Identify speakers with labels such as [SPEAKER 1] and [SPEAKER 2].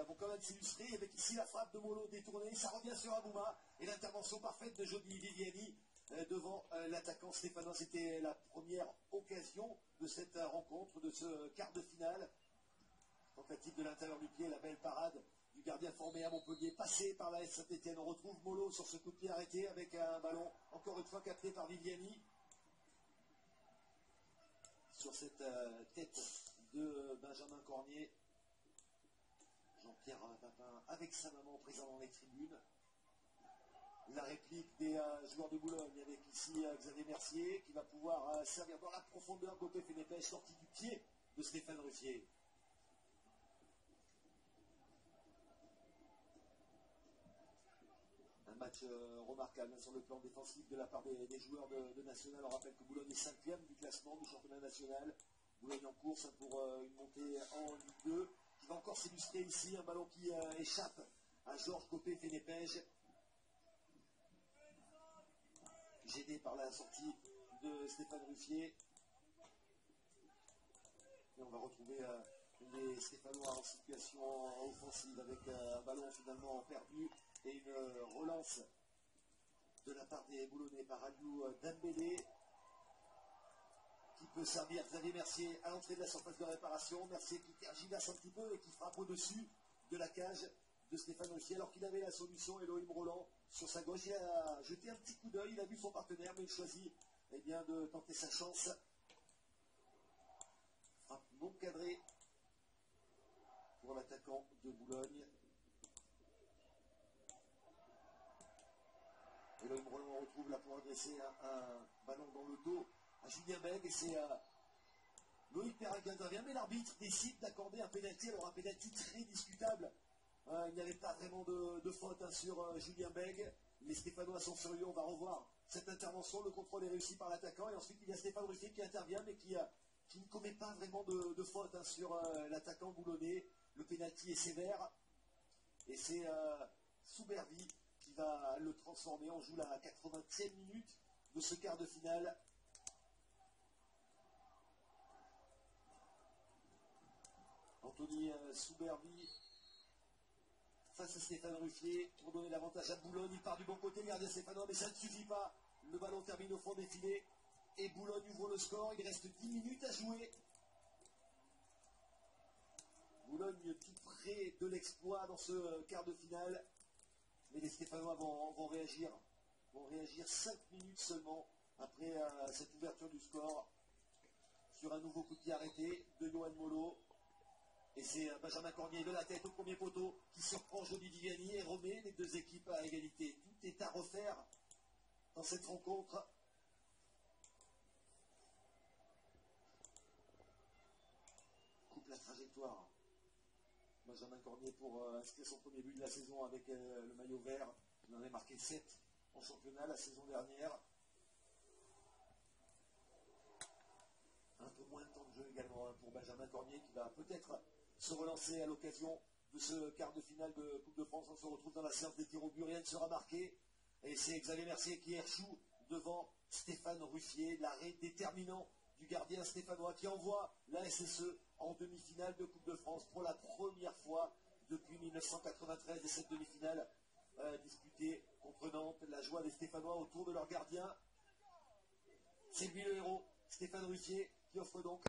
[SPEAKER 1] vont quand même s'illustrer avec ici la frappe de Molo détournée, ça revient sur Abouma et l'intervention parfaite de Johnny Viviani devant l'attaquant stéphanois. C'était la première occasion de cette rencontre, de ce quart de finale. Tentative de l'intérieur du pied, la belle parade du gardien formé à Montpellier, passé par la S Saint-Etienne. On retrouve Molo sur ce coup de pied arrêté avec un ballon encore une fois capté par Viviani. Sur cette tête de Benjamin Cornier, Jean-Pierre Papin avec sa maman présent dans les tribunes. La réplique des joueurs de Boulogne avec ici Xavier Mercier qui va pouvoir servir dans la profondeur. Gopé Fenépèche, sortie du pied de Stéphane Ruffier. Un match remarquable sur le plan défensif de la part des joueurs de National. On rappelle que Boulogne est 5e du classement du championnat national. Boulogne en course pour une montée en Ligue 2. Qui va encore s'illustrer ici. Un ballon qui échappe à Georges Gopé Fenépège. Gêné par la sortie de Stéphane Ruffier. Et on va retrouver les Stéphanois en situation offensive avec un ballon finalement perdu et une relance de la part des Boulonnais par Aliou Dembélé qui peut servir Xavier Mercier à l'entrée de la surface de réparation. Mercier qui tergiverse un petit peu et qui frappe au-dessus de la cage de Stéphane Ruffier alors qu'il avait la solution. Elohim Roland sur sa gauche, il a jeté un petit coup d'œil, il a vu son partenaire mais il choisit bien, de tenter sa chance. Frappe non cadrée pour l'attaquant de Boulogne. Elohim Roland retrouve là pour adresser un ballon dans le dos à Julien Bègue et c'est Loïc Perrin qui intervient, mais l'arbitre décide d'accorder un pénalty. Alors un pénalty très discutable. Il n'y avait pas vraiment de faute sur Julien Bègue. Les Stéphanois sont furieux, on va revoir cette intervention. Le contrôle est réussi par l'attaquant et ensuite il y a Stéphane Ruffier qui intervient mais qui ne commet pas vraiment de faute sur l'attaquant boulonnais. Le pénalty est sévère et c'est Soubervi qui va le transformer. On joue la 80e minute de ce quart de finale. Anthony Soubervi face à Stéphane Ruffier pour donner l'avantage à Boulogne. Il part du bon côté, le gardien stéphanois, mais ça ne suffit pas. Le ballon termine au fond des filets et Boulogne ouvre le score. Il reste 10 minutes à jouer. Boulogne tout près de l'exploit dans ce quart de finale. Mais les Stéphanois vont réagir. Vont réagir 5 minutes seulement après cette ouverture du score. Sur un nouveau coup de pied arrêté de Yoann Molo. Et c'est Benjamin Cornier de la tête au premier poteau qui surprend Johnny Viviani et remet les deux équipes à égalité. Tout est à refaire dans cette rencontre. Coupe la trajectoire. Benjamin Cornier pour inscrire son premier but de la saison avec le maillot vert. Il en a marqué 7 en championnat la saison dernière. Un peu moins de temps de jeu également pour Benjamin Cornier qui va peut-être se relancer à l'occasion de ce quart de finale de Coupe de France. On se retrouve dans la séance des tirs au but, rien ne sera marqué. Et c'est Xavier Mercier qui échoue devant Stéphane Ruffier, l'arrêt déterminant du gardien stéphanois qui envoie la SSE en demi-finale de Coupe de France pour la première fois depuis 1993 et cette demi-finale disputée contre Nantes. La joie des Stéphanois autour de leur gardien. C'est lui le héros, Stéphane Ruffier, qui offre donc